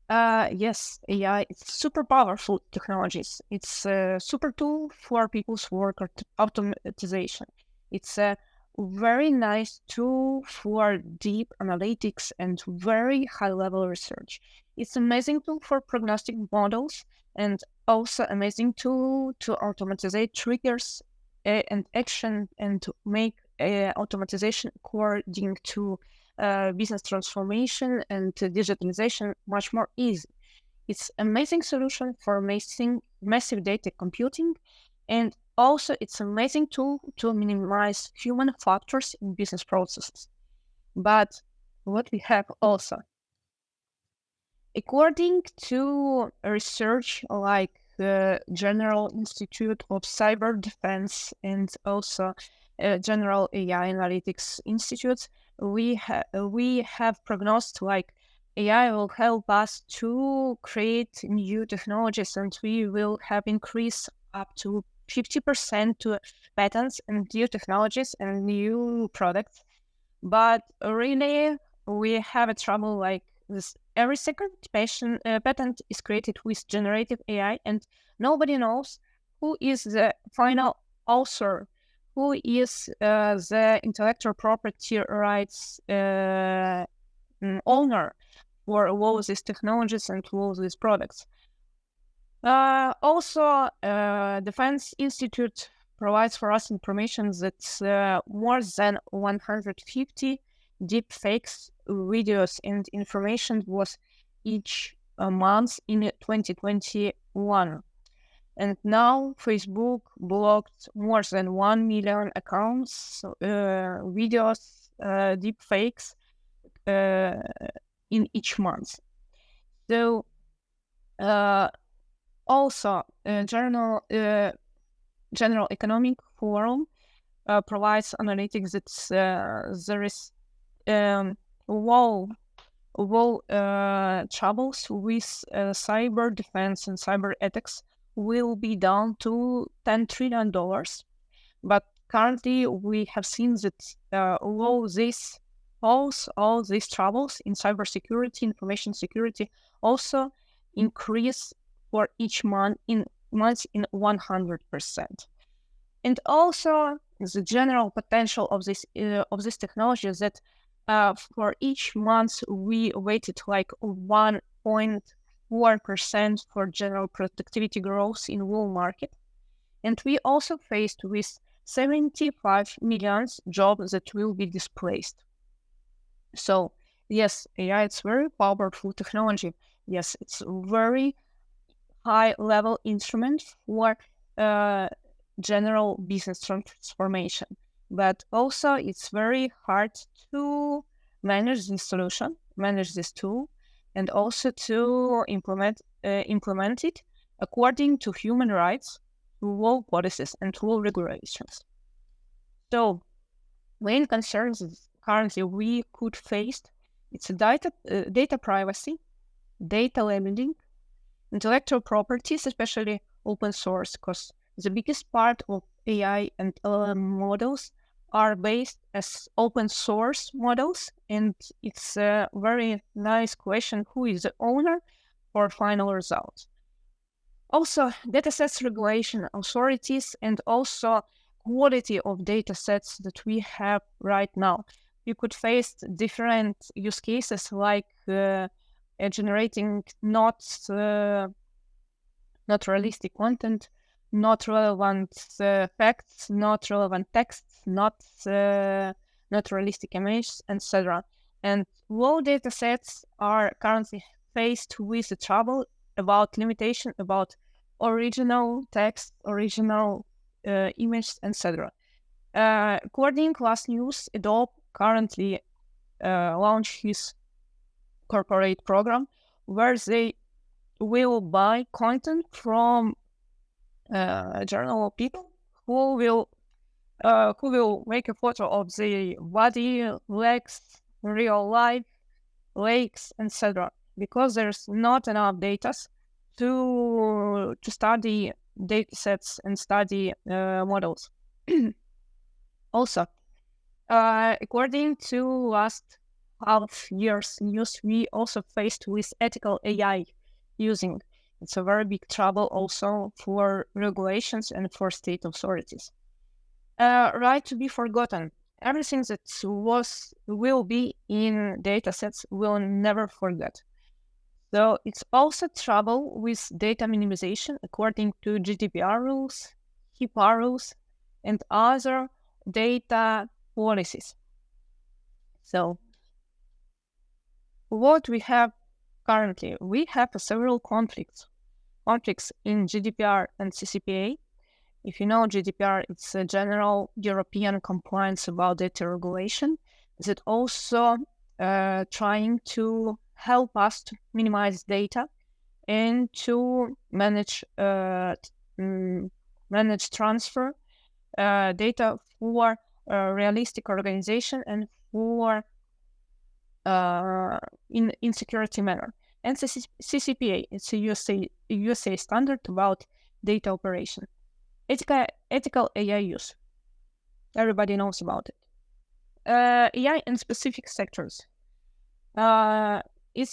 Speaker 4: yes, AI is super powerful technologies. It's a super tool for people's work automatization. It's a very nice tool for deep analytics and very high-level research. It's amazing tool for prognostic models, and also amazing tool to automatize triggers and action, and to make automatization according to business transformation and digitalization much more easy. It's amazing solution for massive data computing, and also it's amazing tool to minimize human factors in business processes. But what we have also, according to research like the General Institute of Cyber Defense and also General AI Analytics Institute, we have prognosed like AI will help us to create new technologies, and we will have increase up to 50% to patents and new technologies and new products. But really, we have a trouble like this. Every second patent is created with generative AI, and nobody knows who is the final author, who is the intellectual property rights owner for all these technologies and all these products. Also, Defense Institute provides for us information that more than 150 deep fakes videos and information was each month in 2021. And now Facebook blocked more than 1 million accounts, videos, deep fakes in each month. So also, General Economic Forum provides analytics that there is troubles with cyber defense and cyber ethics will be down to $10 trillion. But currently, we have seen that all these troubles in cybersecurity, information security, also increase for each month in 100%. And also, the general potential of this technology is that for each month we waited like 1.4% for general productivity growth in whole market, and we also faced with 75 million jobs that will be displaced. So yes, AI, it's very powerful technology. Yes, it's very high level instrument for general business transformation, but also it's very hard to manage this solution, manage this tool, and also to implement it according to human rights, law policies, and law regulations. So main concerns currently we could face, it's data privacy, data labeling, intellectual properties, especially open source, because the biggest part of AI and LLM models are based as open source models, and it's a very nice question, who is the owner for final results. Also, datasets regulation authorities, and also quality of datasets that we have right now. You could face different use cases like generating not realistic content, not relevant facts, not relevant texts, not realistic images, etc. And low data sets are currently faced with the trouble about limitation about original text, original images, etc. According to last news, Adobe currently launched his corporate program where they will buy content from journal people who will make a photo of the body, legs, real life, lakes, etc. Because there's not enough data to study data sets and study models. Also, according to last half year's news, we also faced with ethical AI using. It's a very big trouble also for regulations and for state authorities. Right to be forgotten. Everything that will be in datasets will never forget. So it's also trouble with data minimization according to GDPR rules, HIPAA rules, and other data policies. So what we have currently, we have several conflicts in GDPR and CCPA. If you know GDPR, it's a general European compliance about data regulation that also trying to help us to minimize data and to manage transfer data for realistic organization and for in security manner. And CCPA, it's a USA standard about data operation. Ethical AI use. Everybody knows about it. AI in specific sectors. It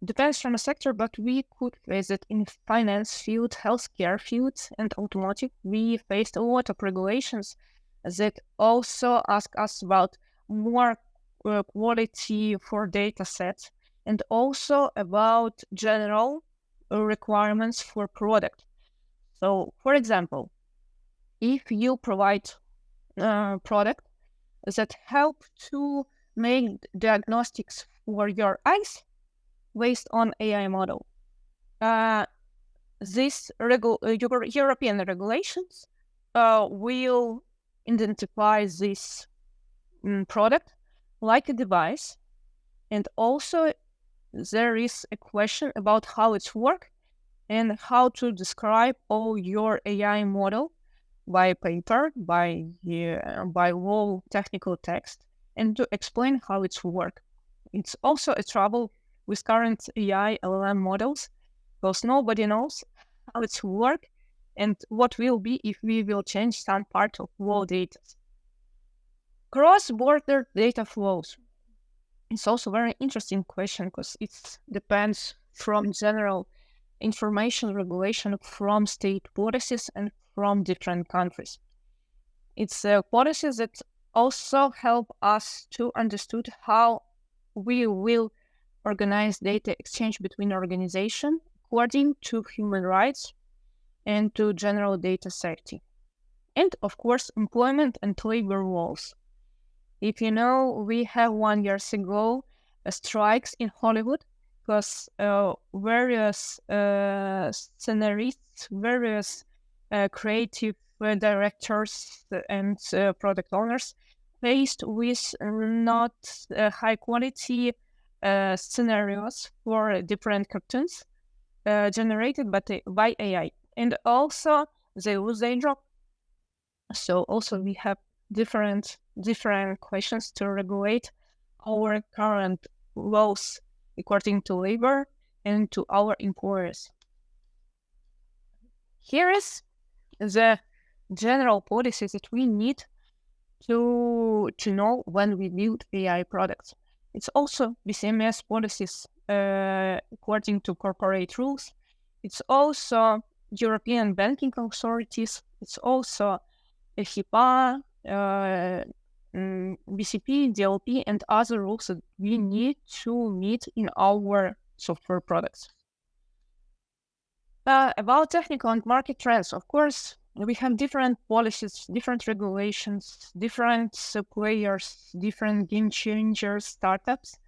Speaker 4: depends from a sector, but we could face it in finance field, healthcare fields, and automotive. We faced a lot of regulations that also ask us about more quality for data sets, and also about general requirements for product. So, for example, if you provide product that help to make diagnostics for your eyes based on AI model. These European regulations will identify this product like a device, and also there is a question about how it's work and how to describe all your AI model by paper, by whole technical text, and to explain how it's work. It's also a trouble with current AI LLM models, because nobody knows how it's work and what will be if we will change some part of raw data. Cross-border data flows. It's also a very interesting question because it depends from general information regulation from state policies and from different countries. It's policies that also help us to understand how we will organize data exchange between organizations according to human rights and to general data safety. And of course, employment and labor laws. If you know, we have 1 year ago strikes in Hollywood because various scenarists, various creative directors and product owners faced with not high quality scenarios for different cartoons generated by AI, and also they lose their job. So also we have different questions to regulate our current laws according to labor and to our employers. Here is the general policies that we need to know when we build AI products. It's also BCMS policies according to corporate rules. It's also European banking authorities. It's also HIPAA, BCP, DLP, and other rules that we need to meet in our software products. About technical and market trends, of course, we have different policies, different regulations, different players, different game changers, startups.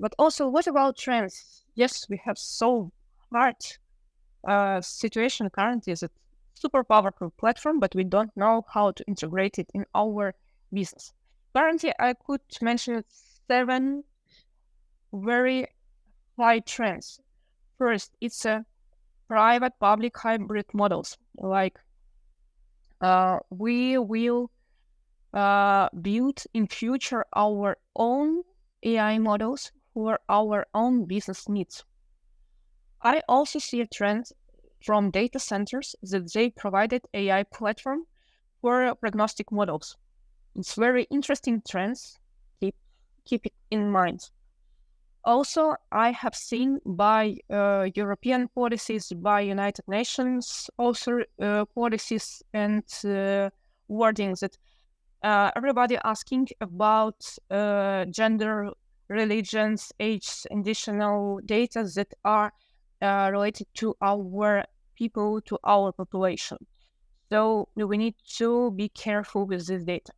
Speaker 4: But also, what about trends? Yes, we have so hard situation currently is a super powerful platform, but we don't know how to integrate it in our business. Currently, I could mention 7 very high trends. First, it's a private-public hybrid models. Like we will build in future our own AI models for our own business needs. I also see a trend from data centers that they provided AI platform for prognostic models. It's very interesting trends. Keep it in mind. Also, I have seen by European policies, by United Nations, also policies and wordings that everybody asking about gender, religions, age, additional data that are related to our people, to our population. So we need to be careful with this data.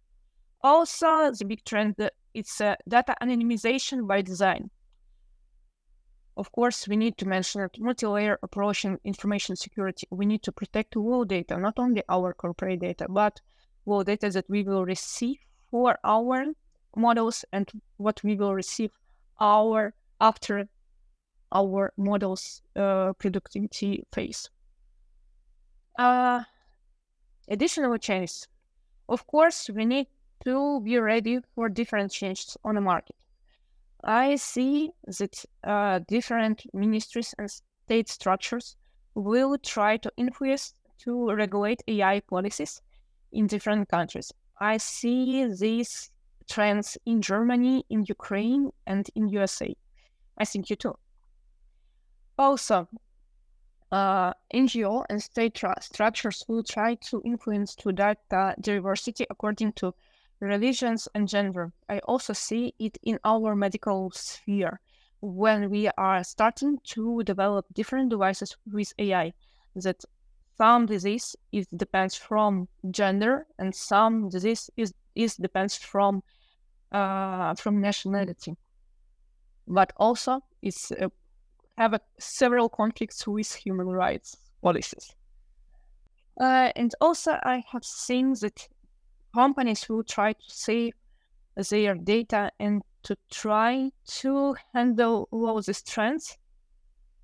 Speaker 4: Also, the big trend, it's data anonymization by design. Of course, we need to mention that multi-layer approach in information security. We need to protect raw data, not only our corporate data, but raw data that we will receive for our models and what we will receive after our models productivity phase. Additional changes. Of course, we need to be ready for different changes on the market. I see that different ministries and state structures will try to influence to regulate AI policies in different countries. I see these trends in Germany, in Ukraine, and in USA. I think you too. Also, NGO and state structures will try to influence to data diversity according to religions and gender. I also see it in our medical sphere when we are starting to develop different devices with AI. That some disease depends from gender and some disease depends from nationality. but also it's have several conflicts with human rights policies. And also I have seen that companies will try to save their data and to try to handle all these trends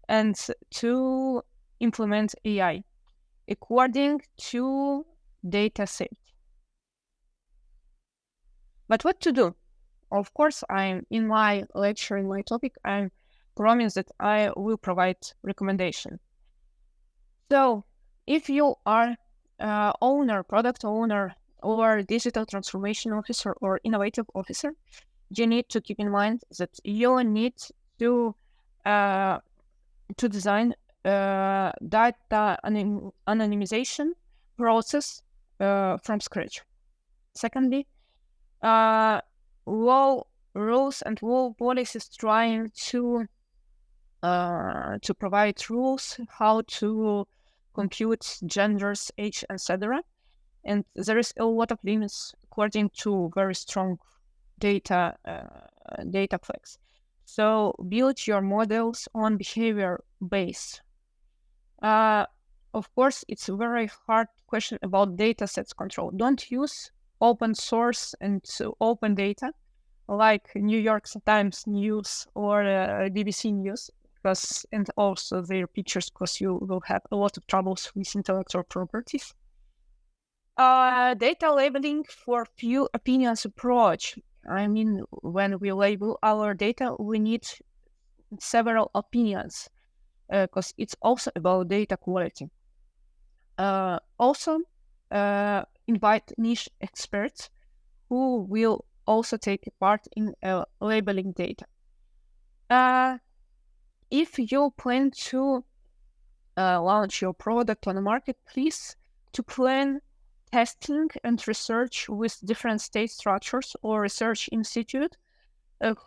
Speaker 4: and to implement AI according to data safety. But what to do? Of course, I'm in my lecture, in my topic, I promise that I will provide recommendation. So if you are owner, product owner, or digital transformation officer or innovative officer, you need to keep in mind that you need to design data anonymization process from scratch. Secondly, law rules and law policies trying to provide rules how to compute genders, age, etc. And there is a lot of limits according to very strong data flags. So build your models on behavior base. Of course, it's a very hard question about data sets control. Don't use open source and open data like New York Times News or BBC News, and also their pictures, because you will have a lot of troubles with intellectual properties. Data labeling for few opinions approach. I mean, when we label our data, we need several opinions because it's also about data quality. Also, invite niche experts who will also take part in labeling data. If you plan to launch your product on the market, please to plan testing and research with different state structures or research institute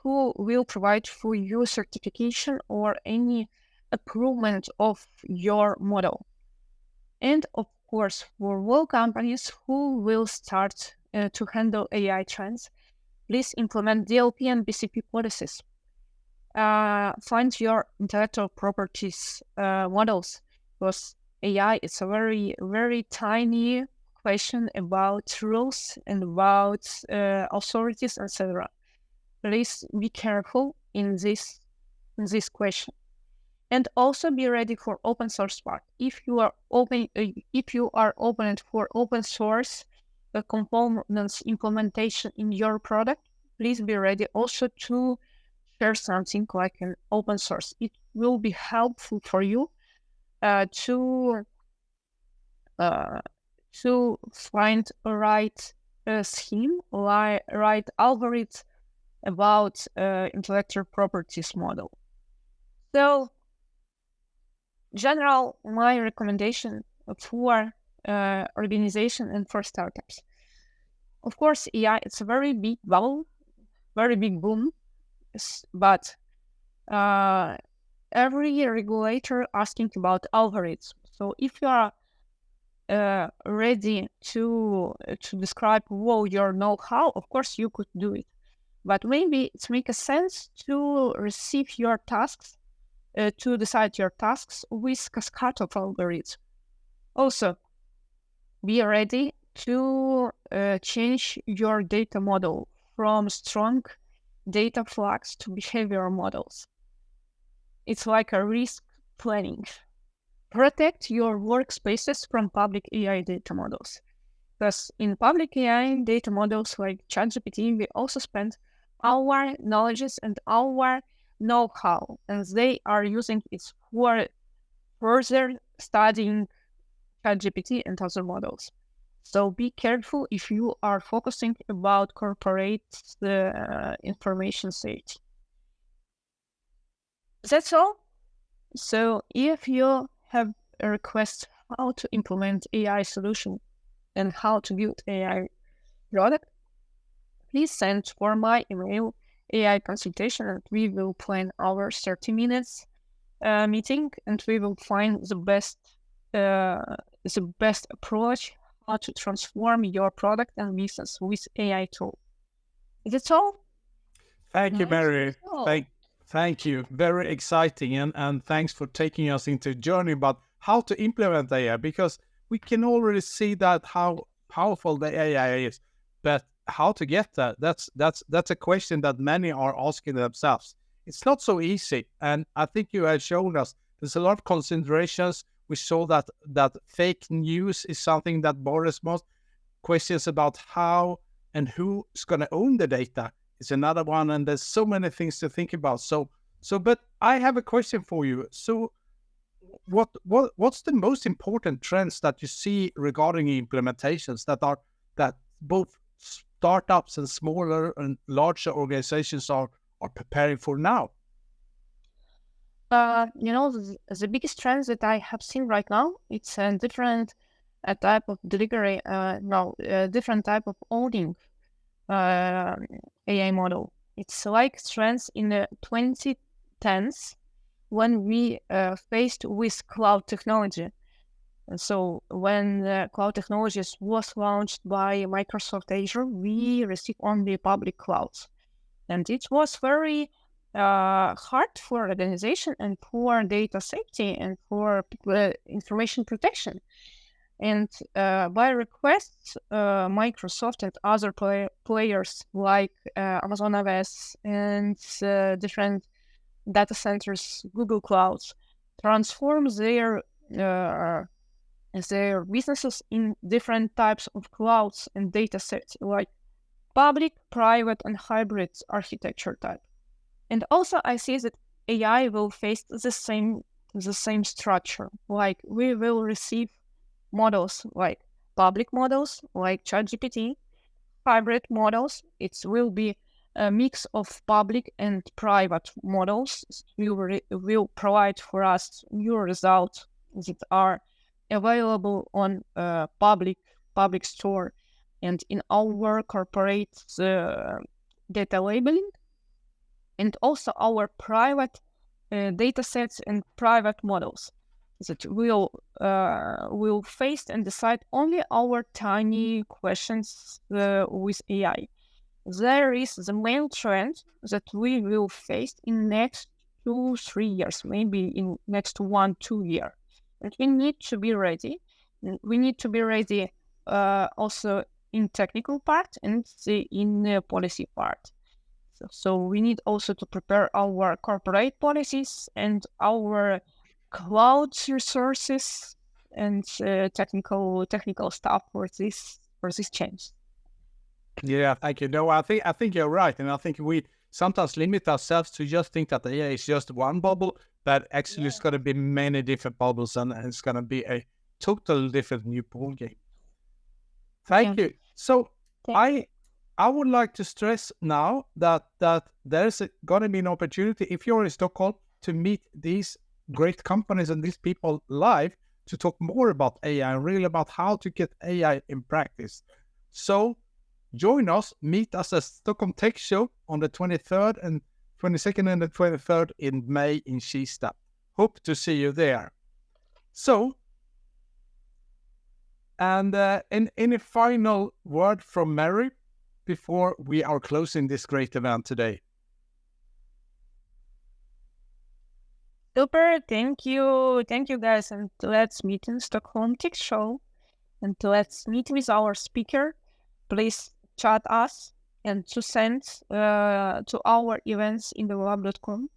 Speaker 4: who will provide for you certification or any improvement of your model. And of course, for all companies who will start to handle AI trends, please implement DLP and BCP policies. Find your intellectual properties models, because AI is a very, very tiny question about rules and about authorities, etc. Please be careful in this question, and also be ready for open source part. If you are open for open source components implementation in your product, please be ready also to share something like an open source. It will be helpful for you to find a right scheme, right algorithm about intellectual properties model. So, general, my recommendation for organization and for startups. Of course, AI, it's a very big bubble, very big boom, but every regulator asking about algorithms. So if you are ready to describe your know-how, of course you could do it. But maybe it makes sense to receive your tasks, to decide your tasks with cascade of algorithms. Also, be ready to change your data model from strong data flags to behavioral models. It's like a risk planning. Protect your workspaces from public AI data models. Because in public AI data models like ChatGPT, we also spend our knowledge and our know-how, and they are using it for further studying ChatGPT and other models. So be careful if you are focusing about corporate information safety. That's all. So if you have a request how to implement AI solution and how to build AI product, please send for my email AI consultation, and we will plan our 30 minutes meeting, and we will find the best approach how to transform your product and business with AI tool. Is it all?
Speaker 1: Thank you, Mary. Thank you. Very exciting. And thanks for taking us into a journey about how to implement AI, because we can already see that how powerful the AI is. But how to get that? That's a question that many are asking themselves. It's not so easy. And I think you have shown us there's a lot of considerations. We saw that fake news is something that bothers most. Questions about how and who's going to own the data is another one, and there's so many things to think about. But I have a question for you. So, what's the most important trends that you see regarding implementations that both startups and smaller and larger organizations are preparing for now?
Speaker 4: The biggest trends that I have seen right now, it's a different type of delivery, different type of owning AI model. It's like trends in the 2010s when we faced with cloud technology. And so when cloud technologies was launched by Microsoft Azure, we received only public clouds. And it was very hard for organization and for data safety and for information protection. And by request, Microsoft and other players like Amazon AWS and different data centers, Google Clouds, transform their businesses in different types of clouds and data sets, like public, private, and hybrid architecture type. And also, I see that AI will face the same structure. Like we will receive models like public models like ChatGPT, hybrid models. It will be a mix of public and private models. Will provide for us new results that are available on public store and in our corporate data labeling, and also our private data sets and private models that will face and decide only our tiny questions with AI. There is the main trend that we will face in next 2-3 years, maybe in next 1-2 years. And we need to be ready. We need to be ready also in technical part and in the policy part. So we need also to prepare our corporate policies and our cloud resources and technical stuff for this change.
Speaker 1: Yeah, thank you. No, I think you're right, and I think we sometimes limit ourselves to just think that AI is just one bubble, but actually it's going to be many different bubbles, and it's going to be a totally different new ball game. Thank you. So I would like to stress now that there's going to be an opportunity if you're in Stockholm to meet these great companies and these people live to talk more about AI and really about how to get AI in practice. So join us, meet us at Stockholm Tech Show on the 23rd and 22nd and the 23rd in May in Kista. Hope to see you there. So, and any final word from Mary before we are closing this great event today?
Speaker 4: Super, thank you guys, and let's meet in Stockholm Tech Show, and let's meet with our speaker. Please chat us and to send to our events InDevLab.com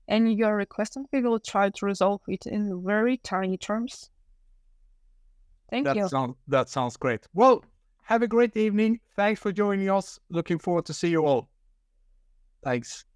Speaker 4: any your request, and we will try to resolve it in very tiny terms. Thank you.
Speaker 1: That sounds great. Well, have a great evening. Thanks for joining us. Looking forward to see you all. Thanks.